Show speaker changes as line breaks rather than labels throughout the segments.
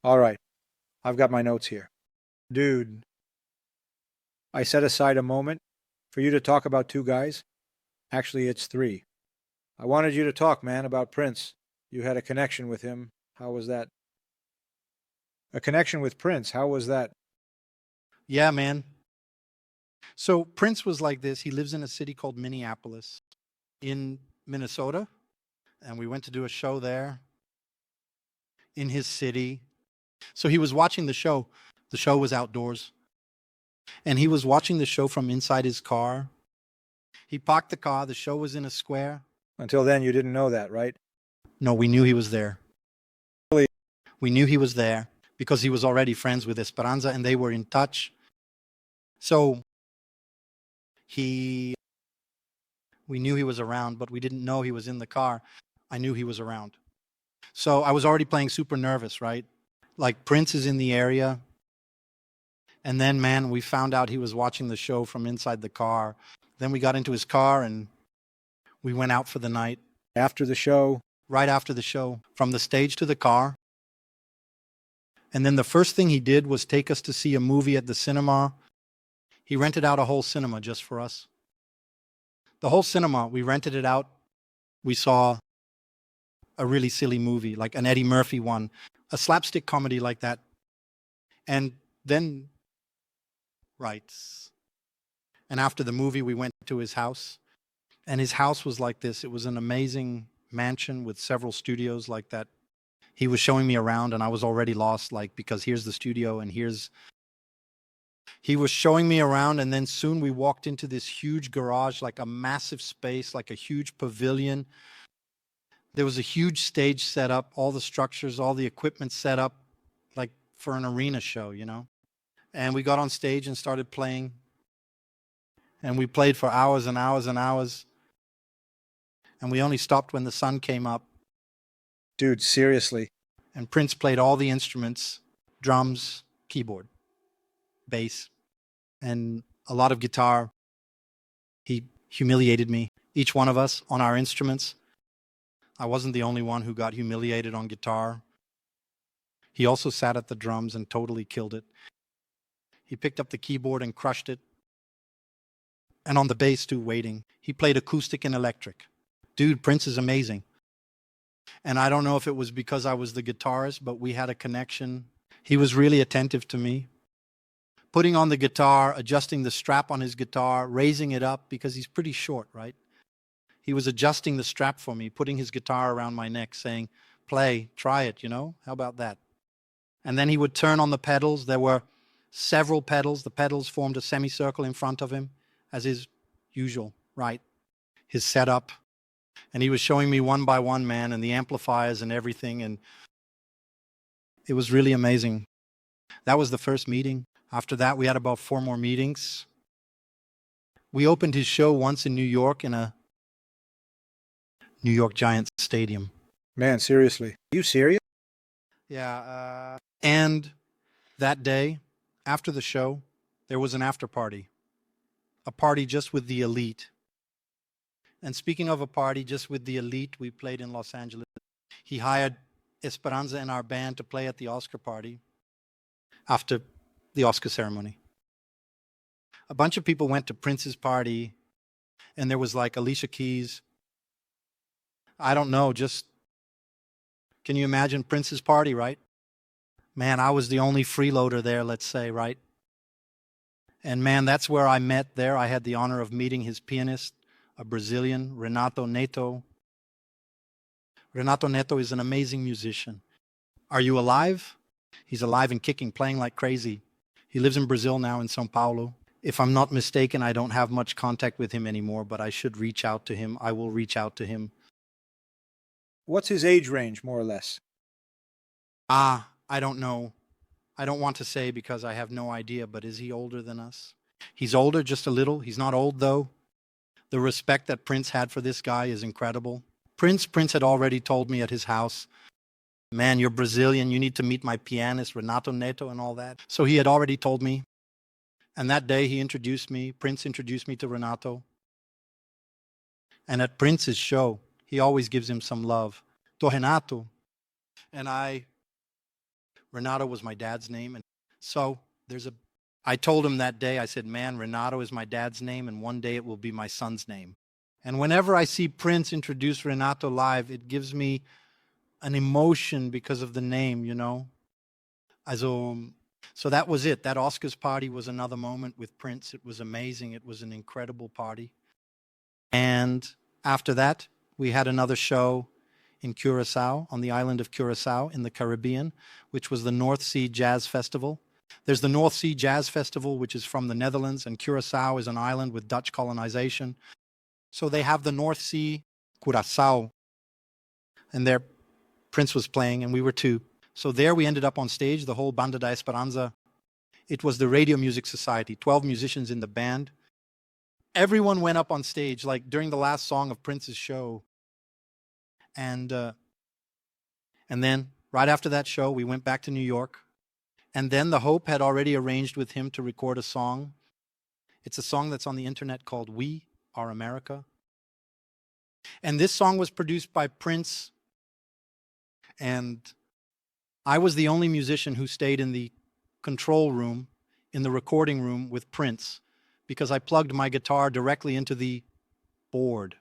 All right, I've got my notes here. Dude, I set aside a moment for you to talk about two guys. Actually, it's three. I wanted you to talk, man, about Prince. You had a connection with him. How was that? A connection with Prince. How was that?
Yeah, man. So Prince was like this. He lives in a city called Minneapolis in Minnesota. And we went to do a show there in his city. So he was watching the show. The show was outdoors. And he was watching the show from inside his car. He parked the car. The show was in a square.
Until then, you didn't know that, right?
No, we knew he was there.
Really?
We knew he was there because he was already friends with Esperanza and they were in touch. So we knew he was around, but we didn't know he was in the car. I knew he was around. So I was already playing super nervous, right? Like Prince is in the area. And then, man, we found out he was watching the show from inside the car. Then we got into his car and we went out for the night.
After the show?
Right after the show, from the stage to the car. And then the first thing he did was take us to see a movie at the cinema. He rented out a whole cinema just for us. The whole cinema, we rented it out. We saw a really silly movie, like an Eddie Murphy one, a slapstick comedy like that. And then, right. And after the movie, we went to his house. And his house was like this. It was an amazing mansion with several studios like that. He was showing me around and I was already lost, like, because here's the studio and he was showing me around, and then soon we walked into this huge garage, like a massive space, like a huge pavilion. There was a huge stage set up, all the structures, all the equipment set up, like for an arena show, you know? And we got on stage and started playing. And we played for hours and hours and hours. And we only stopped when the sun came up.
Dude, seriously.
And Prince played all the instruments, drums, keyboard, bass, and a lot of guitar. He humiliated me, each one of us, on our instruments. I wasn't the only one who got humiliated on guitar. He also sat at the drums and totally killed it. He picked up the keyboard and crushed it. And on the bass too, waiting. He played acoustic and electric. Dude, Prince is amazing. And I don't know if it was because I was the guitarist, but we had a connection. He was really attentive to me. Putting on the guitar, adjusting the strap on his guitar, raising it up because he's pretty short, right? He was adjusting the strap for me, putting his guitar around my neck, saying, play, try it, you know? How about that? And then he would turn on the pedals. There were several pedals. The pedals formed a semicircle in front of him, as is usual, right? His setup. And he was showing me one by one, man, and the amplifiers and everything. And it was really amazing. That was the first meeting. After that, we had about 4 more meetings. We opened his show once in New York in a New York Giants stadium.
Man, seriously. Are you serious?
Yeah. And that day, after the show, there was an after party. A party just with the elite. And speaking of a party just with the elite, we played in Los Angeles. He hired Esperanza and our band to play at the Oscar party after the Oscar ceremony. A bunch of people went to Prince's party, and there was like Alicia Keys. I don't know, just, can you imagine Prince's party, right? Man, I was the only freeloader there, let's say, right? And man, that's where I met there. I had the honor of meeting his pianist, a Brazilian, Renato Neto. Renato Neto is an amazing musician. Are you alive? He's alive and kicking, playing like crazy. He lives in Brazil now, in São Paulo. If I'm not mistaken, I don't have much contact with him anymore, but I should reach out to him. I will reach out to him.
What's his age range, more or less?
I don't know. I don't want to say because I have no idea, but is he older than us? He's older, just a little. He's not old, though. The respect that Prince had for this guy is incredible. Prince had already told me at his house, man, you're Brazilian, you need to meet my pianist, Renato Neto, and all that. So he had already told me. And that day Prince introduced me to Renato. And at Prince's show, he always gives him some love. To Renato. And Renato was my dad's name. And so I told him that day, I said, man, Renato is my dad's name, and one day it will be my son's name. And whenever I see Prince introduce Renato live, it gives me an emotion because of the name, you know. So that was it. That Oscars party was another moment with Prince. It was amazing. It was an incredible party. And after that, we had another show in Curacao, on the island of Curacao in the Caribbean, which was the North Sea Jazz Festival. There's the North Sea Jazz Festival, which is from the Netherlands, and Curacao is an island with Dutch colonization. So they have the North Sea, Curacao, and there Prince was playing, and we were too. So there we ended up on stage, the whole Banda da Esperanza. It was the Radio Music Society, 12 musicians in the band. Everyone went up on stage, like during the last song of Prince's show. And then right after that show, we went back to New York. And then the Hope had already arranged with him to record a song. It's a song that's on the internet called We Are America. And this song was produced by Prince. And I was the only musician who stayed in the control room, in the recording room with Prince, because I plugged my guitar directly into the board.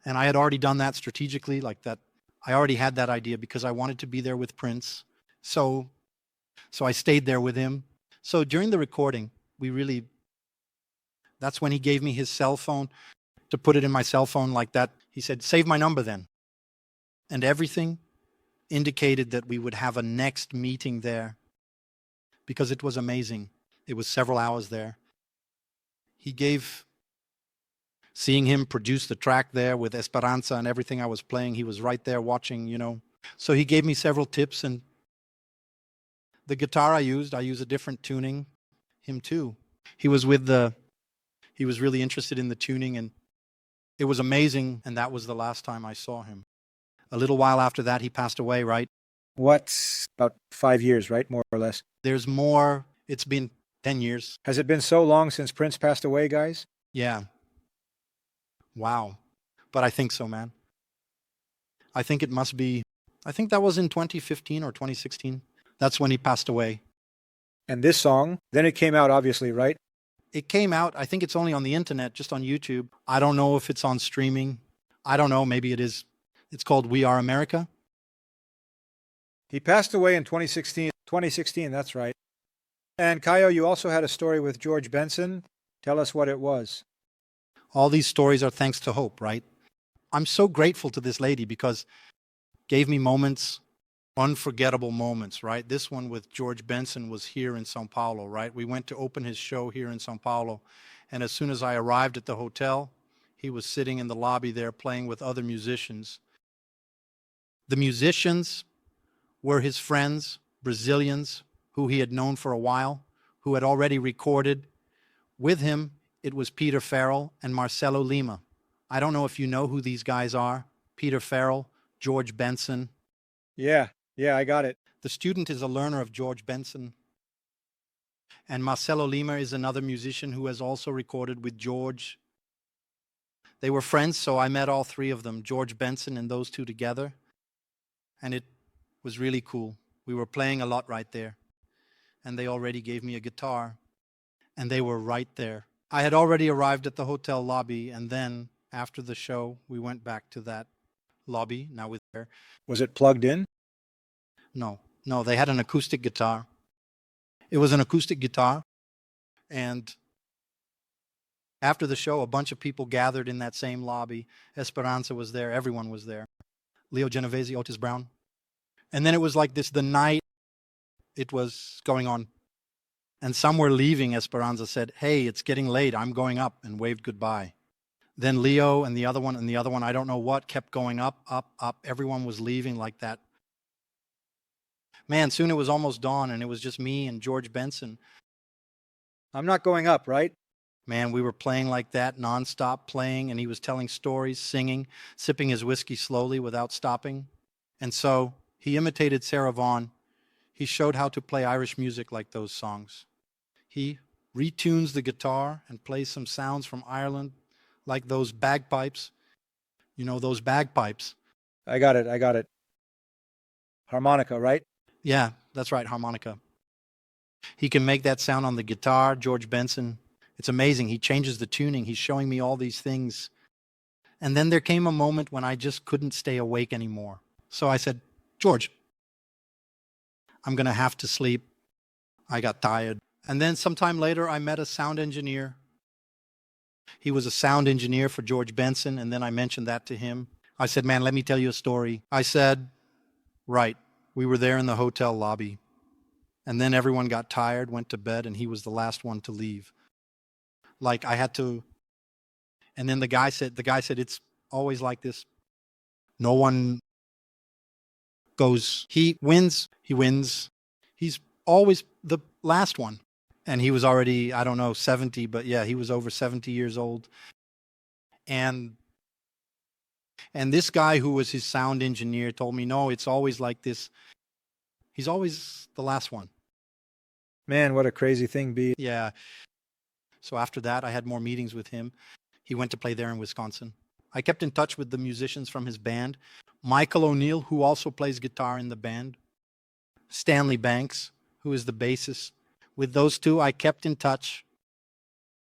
And I had already done that strategically, like that. I already had that idea because I wanted to be there with Prince. So I stayed there with him. So during the recording, that's when he gave me his cell phone to put it in my cell phone like that. He said, save my number then. And everything indicated that we would have a next meeting there because it was amazing. It was several hours there. Seeing him produce the track there with Esperanza and everything I was playing, he was right there watching, you know. So he gave me several tips, and the guitar I use a different tuning. Him too. He was really interested in the tuning, and it was amazing, and that was the last time I saw him. A little while after that, he passed away, right?
What? About 5 years, right? More or less.
There's more. It's been 10 years.
Has it been so long since Prince passed away, guys?
Yeah. Wow. But I think so, man. I think that was in 2015 or 2016. That's when he passed away.
And this song, then it came out, obviously, right?
It came out, I think it's only on the internet, just on YouTube. I don't know if it's on streaming. I don't know, maybe it is. It's called We Are America.
He passed away in 2016. 2016, that's right. And Kayo, you also had a story with George Benson. Tell us what it was.
All these stories are thanks to Hope, right? I'm so grateful to this lady because gave me moments, unforgettable moments, right? This one with George Benson was here in Sao Paulo, right? We went to open his show here in Sao Paulo. And as soon as I arrived at the hotel, he was sitting in the lobby there playing with other musicians. The musicians were his friends, Brazilians, who he had known for a while, who had already recorded. With him, it was Peter Farrell and Marcelo Lima. I don't know if you know who these guys are. Peter Farrell, George Benson.
Yeah, I got it.
The student is a learner of George Benson. And Marcelo Lima is another musician who has also recorded with George. They were friends, so I met all three of them, George Benson and those two together. And it was really cool. We were playing a lot right there. And they already gave me a guitar. And they were right there. I had already arrived at the hotel lobby, and then after the show, we went back to that lobby. Now with there.
Was it plugged in?
No, they had an acoustic guitar. It was an acoustic guitar. And after the show, a bunch of people gathered in that same lobby. Esperanza was there. Everyone was there. Leo Genovese, Otis Brown. And then it was like this, the night it was going on. And some were leaving. Esperanza said, hey, it's getting late. I'm going up, and waved goodbye. Then Leo and the other one, I don't know what, kept going up. Everyone was leaving like that. Man, soon it was almost dawn, and it was just me and George Benson.
I'm not going up, right?
Man, we were playing like that, nonstop playing, and he was telling stories, singing, sipping his whiskey slowly without stopping. And so he imitated Sarah Vaughan. He showed how to play Irish music like those songs. He retunes the guitar and plays some sounds from Ireland, like those bagpipes. You know, those bagpipes.
I got it. Harmonica, right?
Yeah, That's right, harmonica. He can make that sound on the guitar, George Benson. It's amazing. He changes the tuning. He's showing me all these things. And then there came a moment when I just couldn't stay awake anymore. So I said, George, I'm going to have to sleep. I got tired. And then sometime later, I met a sound engineer. He was a sound engineer for George Benson. And then I mentioned that to him. I said, man, let me tell you a story. I said, right. We were there in the hotel lobby. And then everyone got tired, went to bed, and he was the last one to leave. Like I had to. And then the guy said, it's always like this. No one goes, he wins. He's always the last one. And he was already, I don't know, 70, but yeah, he was over 70 years old. And this guy who was his sound engineer told me, no, it's always like this. He's always the last one.
Man, what a crazy thing, B.
Yeah. So after that, I had more meetings with him. He went to play there in Wisconsin. I kept in touch with the musicians from his band. Michael O'Neill, who also plays guitar in the band. Stanley Banks, who is the bassist. With those two, I kept in touch.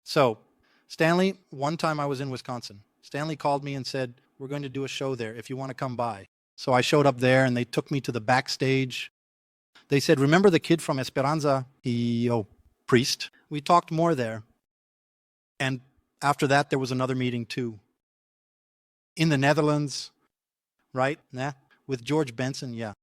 So, Stanley, one time I was in Wisconsin. Stanley called me and said, we're going to do a show there if you want to come by. So I showed up there and they took me to the backstage. They said, remember the kid from Esperanza? Priest. We talked more there. And after that, there was another meeting too. In the Netherlands, right? With George Benson, yeah.